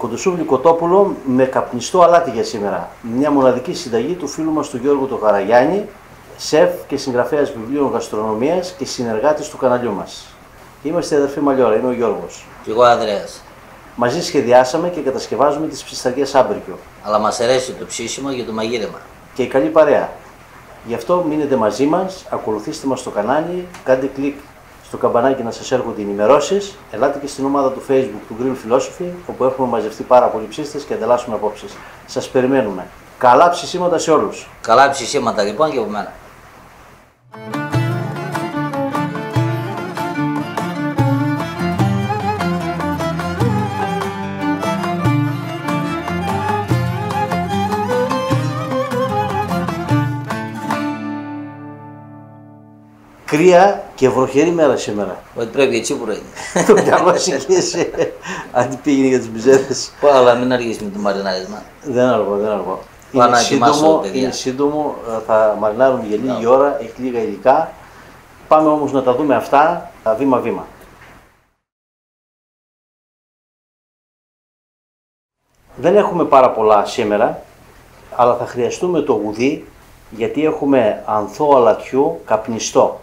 Κοντοσούβλι κοτόπουλο με καπνιστό αλάτι για σήμερα. Μια μοναδική συνταγή του φίλου μας του Γιώργου του Καραγιάννη, σεφ και συγγραφέας βιβλίων γαστρονομίας και συνεργάτης του καναλιού μας. Είμαστε αδερφοί Μαλιόρα, είναι ο Γιώργος. Και εγώ Ανδρέας. Μαζί σχεδιάσαμε και κατασκευάζουμε τις ψισταριές άμπρικιο. Αλλά μας αρέσει το ψήσιμο και το μαγείρεμα. Και η καλή παρέα. Γι' αυτό μείνετε μαζί μας, ακολουθήστε μας στο κανάλι, κάντε κλικ στο καμπανάκι να σας έρχονται ενημερώσεις. Ελάτε και στην ομάδα του Facebook του Green Philosophy, όπου έχουμε μαζευτεί πάρα πολλοί ψήστες και ανταλλάσσουμε απόψεις. Σας περιμένουμε. Καλά ψησίματα σε όλους. Καλά ψησίματα λοιπόν και από μένα. Κρύα και βροχερή μέρα σήμερα. Ότι πρέπει έτσι που είναι. Το μυαλό συγχύσε. Αν πήγαινε για τις μπιζέτες. Πω, αλλά μην αργήσει με το μαρινάρισμα. Δεν αργώ, δεν αργώ. Είναι σύντομο, θα μαρινάρουμε για λίγη ώρα, έχει λίγα υλικά. Πάμε όμως να τα δούμε αυτά βήμα-βήμα. Δεν έχουμε πάρα πολλά σήμερα, αλλά θα χρειαστούμε το γουδί, γιατί έχουμε ανθό αλατιού καπνιστό.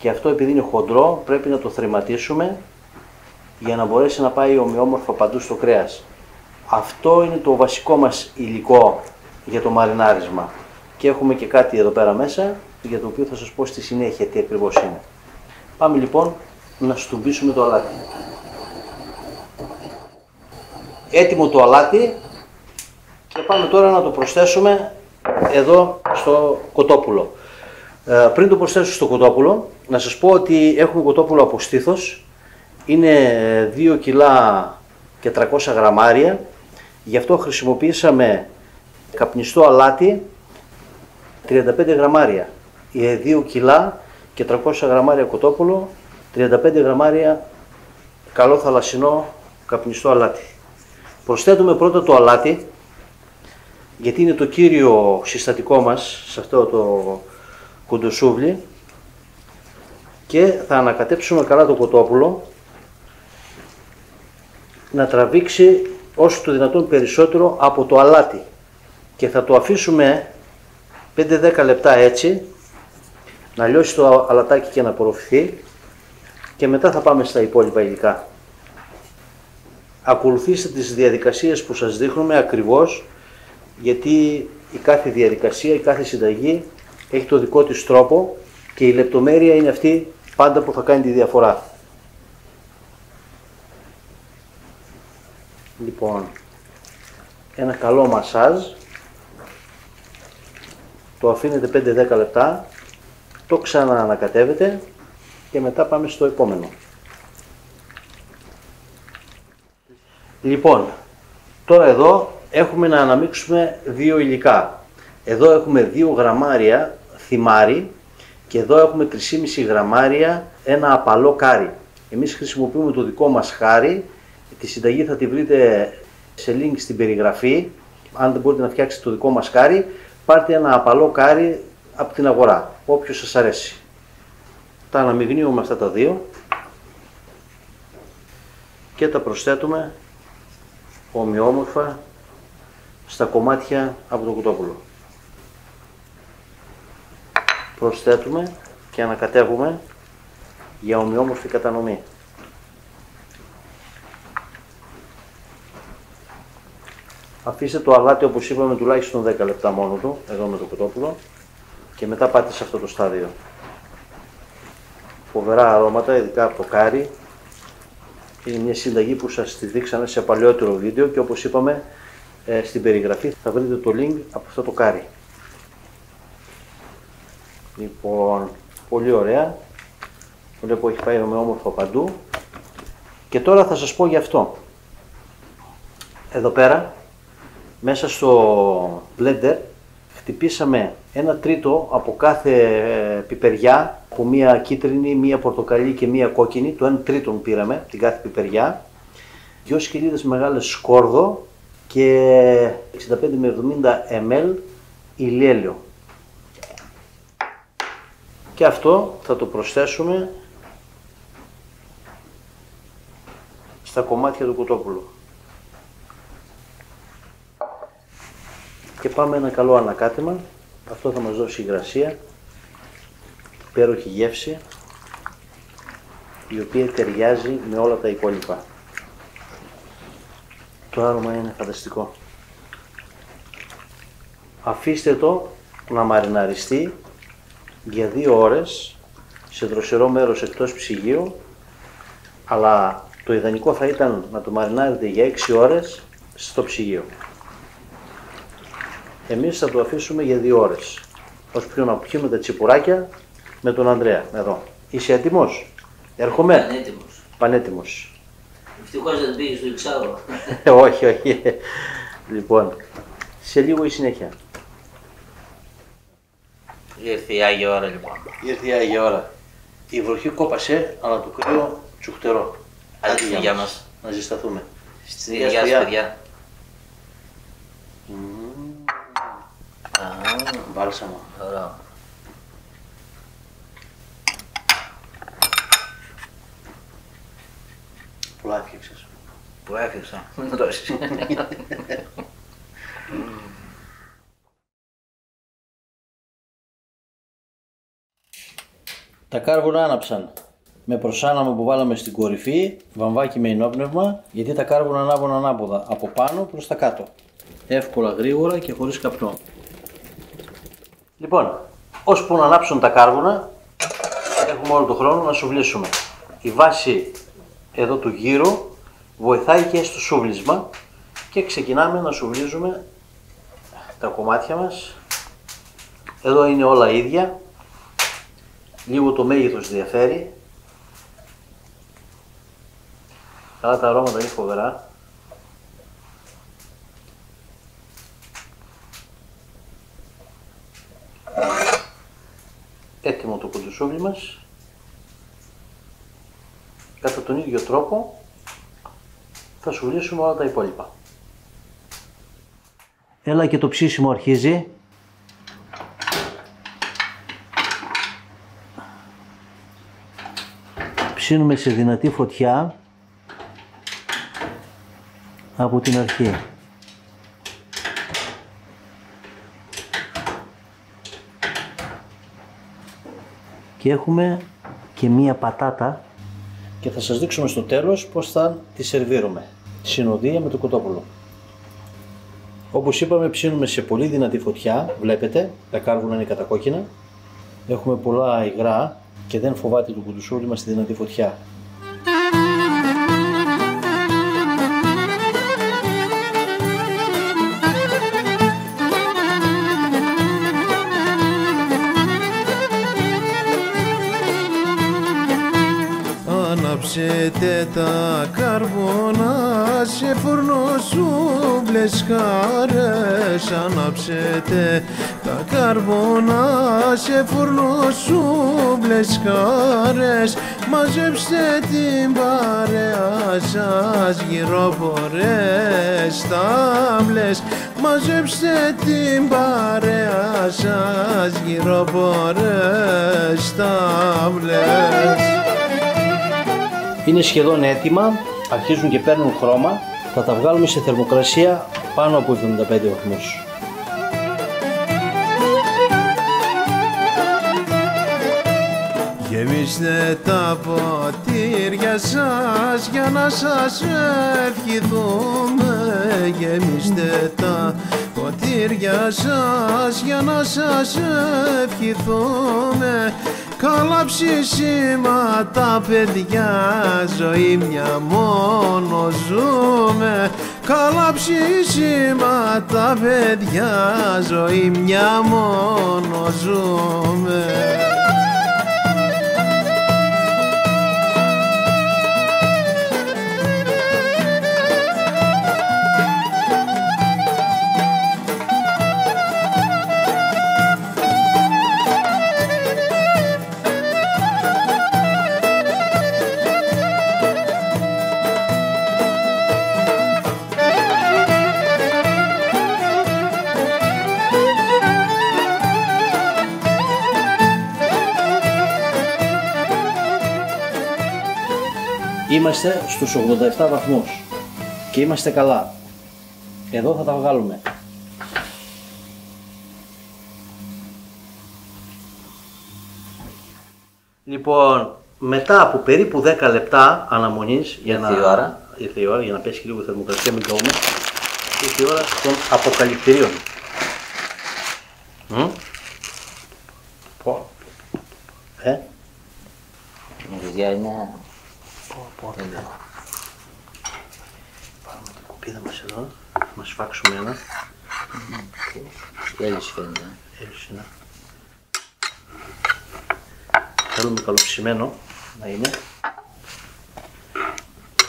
Και αυτό επειδή είναι χοντρό πρέπει να το θρηματίσουμε για να μπορέσει να πάει ομοιόμορφα παντού στο κρέας. Αυτό είναι το βασικό μας υλικό για το μαρινάρισμα. Και έχουμε και κάτι εδώ πέρα μέσα για το οποίο θα σας πω στη συνέχεια τι ακριβώς είναι. Πάμε λοιπόν να στουμπίσουμε το αλάτι. Έτοιμο το αλάτι και πάμε τώρα να το προσθέσουμε εδώ στο κοτόπουλο. Πριν το προσθέσω στο κοτόπουλο, να σας πω ότι έχουμε κοτόπουλο από στήθος. Είναι 2 κιλά και 300 γραμμάρια. Γι' αυτό χρησιμοποίησαμε καπνιστό αλάτι 35 γραμμάρια. 2 κιλά και 300 γραμμάρια κοτόπουλο, 35 γραμμάρια καλό θαλασσινό καπνιστό αλάτι. Προσθέτουμε πρώτα το αλάτι, γιατί είναι το κύριο συστατικό μας σε αυτό το κοντοσούβλι, και θα ανακατέψουμε καλά το κοτόπουλο να τραβήξει όσο το δυνατόν περισσότερο από το αλάτι και θα το αφήσουμε 5-10 λεπτά έτσι να λιώσει το αλατάκι και να απορροφηθεί και μετά θα πάμε στα υπόλοιπα υλικά. Ακολουθήστε τις διαδικασίες που σας δείχνουμε ακριβώς, γιατί η κάθε διαδικασία, η κάθε συνταγή έχει το δικό της τρόπο και η λεπτομέρεια είναι αυτή πάντα που θα κάνει τη διαφορά. Λοιπόν, ένα καλό μασάζ, το αφήνετε 5-10 λεπτά, το ξαναανακατεύετε και μετά πάμε στο επόμενο. Λοιπόν, τώρα εδώ έχουμε να αναμίξουμε δύο υλικά. Εδώ έχουμε 2 γραμμάρια θυμάρι και εδώ έχουμε 3,5 γραμμάρια ένα απαλό κάρι. Εμείς χρησιμοποιούμε το δικό μας χάρι. Τη συνταγή θα τη βρείτε σε link στην περιγραφή. Αν δεν μπορείτε να φτιάξετε το δικό μας κάρι, πάρτε ένα απαλό κάρι από την αγορά, όποιος σας αρέσει. Τα αναμειγνύουμε αυτά τα δύο και τα προσθέτουμε ομοιόμορφα στα κομμάτια από το κοτόπουλο. Προσθέτουμε και ανακατεύουμε για ομοιόμορφη κατανομή. Αφήστε το αλάτι όπως είπαμε τουλάχιστον 10 λεπτά μόνο του, εδώ με το κοτόπουλο, και μετά πάτε σε αυτό το στάδιο. Φοβερά αρώματα, ειδικά από το κάρι. Είναι μια συνταγή που σας τη δείξαμε σε παλαιότερο βίντεο και όπως είπαμε στην περιγραφή θα βρείτε το link από αυτό το κάρι. Λοιπόν, πολύ ωραία. Βλέπω έχει πάει ομοιόμορφα παντού. Και τώρα θα σας πω γι' αυτό. Εδώ πέρα, μέσα στο blender, χτυπήσαμε 1/3 από κάθε πιπεριά, από μία κίτρινη, μία πορτοκαλί και μία κόκκινη, το 1/3 πήραμε την κάθε πιπεριά, 2 σκελίδες μεγάλες σκόρδο και 65 με 70 ml ηλιέλαιο. Και αυτό θα το προσθέσουμε στα κομμάτια του κοτόπουλου. και πάμε ένα καλό ανακάτεμα. Αυτό θα μας δώσει υγρασία, υπέροχη γεύση, η οποία ταιριάζει με όλα τα υπόλοιπα. Το άρωμα είναι φανταστικό. Αφήστε το να μαριναριστεί για 2 ώρες σε δροσερό μέρος εκτός ψυγείου, αλλά το ιδανικό θα ήταν να το μαρινάρετε για 6 ώρες στο ψυγείο. Εμείς θα το αφήσουμε για 2 ώρες, ως πριν να πιούμε τα τσιπουράκια με τον Ανδρέα. Εδώ. Είσαι έτοιμος? Έρχομαι. Πανέτοιμος. Πανέτοιμος. Ευτυχώς δεν πήγες στο Ιξάρο. Όχι, όχι. Λοιπόν, σε λίγο η συνέχεια. Ήρθε η Άγια ώρα λοιπόν. Ήρθε η Άγια ώρα. Η βροχή κόπασε, αλλά το κρύο τσουχτερό. Άντε στην υγεία μας. Να ζεσταθούμε. Στην υγεία σας παιδιά. Βάλσαμο. Ωραίο. Πολλά έφτιαξες. Που έφτιαξα. Μην το δώσεις. Τα κάρβουνα άναψαν. Με προσάναμα που βάλαμε στην κορυφή, βαμβάκι με ενόπνευμα, γιατί τα κάρβουνα ανάβουν ανάποδα, από πάνω προς τα κάτω. Εύκολα, γρήγορα και χωρίς καπνό. Λοιπόν, ώσπου να ανάψουν τα κάρβουνα, έχουμε όλο τον χρόνο να σουβλήσουμε. Η βάση εδώ του γύρου βοηθάει και στο σούβλισμα και ξεκινάμε να σουβλίζουμε τα κομμάτια μας. Εδώ είναι όλα ίδια. Λίγο το μέγεθος διαφέρει. Αλλά τα αρώματα είναι φοβερά. Έτοιμο το κοντοσούβλι μας. Κατά τον ίδιο τρόπο θα σουβλήσουμε όλα τα υπόλοιπα. Έλα και το ψήσιμο αρχίζει. Ψήνουμε σε δυνατή φωτιά από την αρχή. Και έχουμε και μία πατάτα και θα σας δείξουμε στο τέλος πώς θα τη σερβίρουμε. Συνοδεία με το κοτόπουλο. Όπως είπαμε, ψήνουμε σε πολύ δυνατή φωτιά. Βλέπετε, τα κάρβουνα είναι κατακόκκινα. Έχουμε πολλά υγρά και δεν φοβάται το κουντουσούλι μας στη δυνατή φωτιά. Ανάψετε τα κάρβουνα σε φούρνο σούβλες χάρες. Ανάψετε τα κάρβουνα σε φούρνο σούβλες χάρες. Μαζέψτε την παρέα σας γυροπορές τάβλες. Μαζέψτε την παρέα σας γυροπορές τάβλες. Είναι σχεδόν έτοιμα, αρχίζουν και παίρνουν χρώμα. Θα τα βγάλουμε σε θερμοκρασία πάνω από 75 βαθμούς. Γεμίστε τα ποτήρια σας για να σας ευχηθούμε. Γεμίστε τα ποτήρια σας για να σας ευχηθούμε. Καλά ψήσιματα παιδιά, ζωή μια μόνο ζούμε. Καλά ψήσιματα παιδιά, ζωή μια μόνο ζούμε. Είμαστε στους 87 βαθμούς και είμαστε καλά. Εδώ θα τα βγάλουμε. Λοιπόν, μετά από περίπου 10 λεπτά αναμονής για Ήρθε η ώρα. ήρθε η ώρα για να πέσει και λίγο θερμοκρασία, μην καούμε. Ήρθε η ώρα των αποκαλυπτηρίων. Πω. Η δουλειά είναι. Τέλεια. Πάρουμε την κοπίδα μας εδώ, να σφάξουμε ένα. Έλυση φαίνεται. Έτσι, ναι. Θέλουμε καλοψημένο να είναι.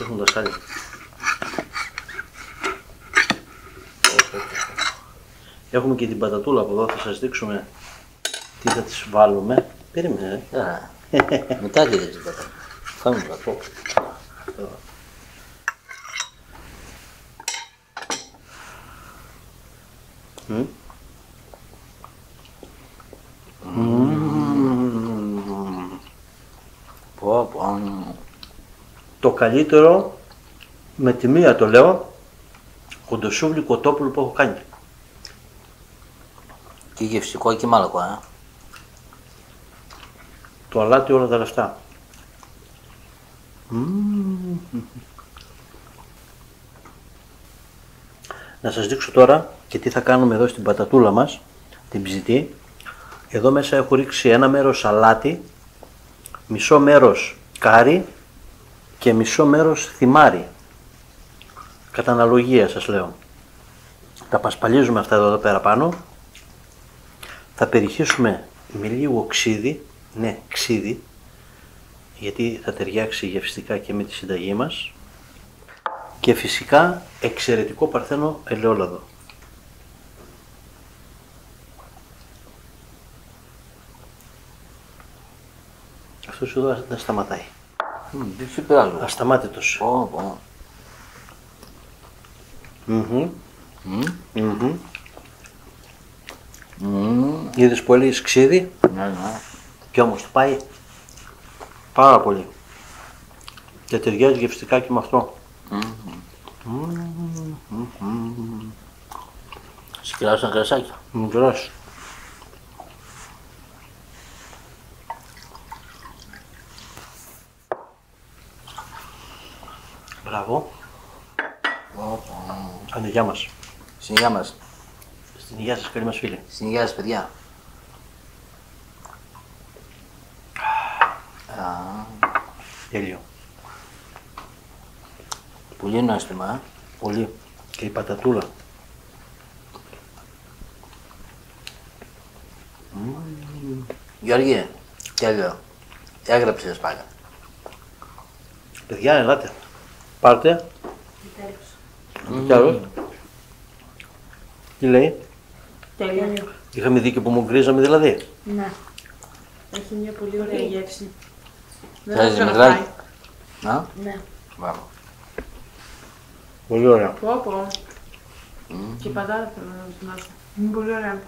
Έχουν τα σάλια. Έχουμε και την πατατούλα από εδώ, θα σας δείξουμε τι θα τις βάλουμε. Περίμενε. Μετά και δεν ξέρω. Φάμε πρώτα. Το καλύτερο, με τη μία το λέω, κοντοσούβλι κοτόπουλο που έχω κάνει. Και γευστικό και μάλακο, Το αλάτι όλα τα λεφτά. Να σας δείξω τώρα και τι θα κάνουμε εδώ στην πατατούλα μας, την ψητή. Εδώ μέσα έχω ρίξει ένα μέρος αλάτι, μισό μέρος κάρι και μισό μέρος θυμάρι. Κατά αναλογία σας λέω. Τα πασπαλίζουμε αυτά εδώ πέρα πάνω. Θα περιχύσουμε με λίγο ξύδι, ναι ξύδι, γιατί θα ταιριάξει γευστικά και με τη συνταγή μας. Και φυσικά εξαιρετικό παρθένο ελαιόλαδο. Αυτός εδώ δεν σταματάει. Δεν σου πειράζω. Ασταμάτητος. Είδες που έλεγες ξύδι, Ναι. και όμως του πάει πάρα πολύ. Και ταιριάζει γευστικά και με αυτό. Σκυράσου ένα κρασάκι. Μικρός. Μπράβο. Στην υγεία μας. Στην υγεία μας. Στην υγεία σας, καλή μας φίλη. Στην υγεία σας, παιδιά. Τέλειο. Πολύ νόστιμα, Πολύ. Και η πατατούλα. Γιώργη, τέλειο. Έγραψες πάλι. Παιδιά, ελάτε. Πάρτε. Τέλος. Τι λέει. Τέλειο. Είχαμε δίκιο που μου γκρίζαμε δηλαδή. Ναι. Έχει μια πολύ ωραία γεύση. Θέλεις θα μεζράκι? φάει. Να, Ναι. μπράβο. Πολύ ωραία. Πω πω. Και πατάτα θέλω να δοκιμάσω. Είναι πολύ ωραία.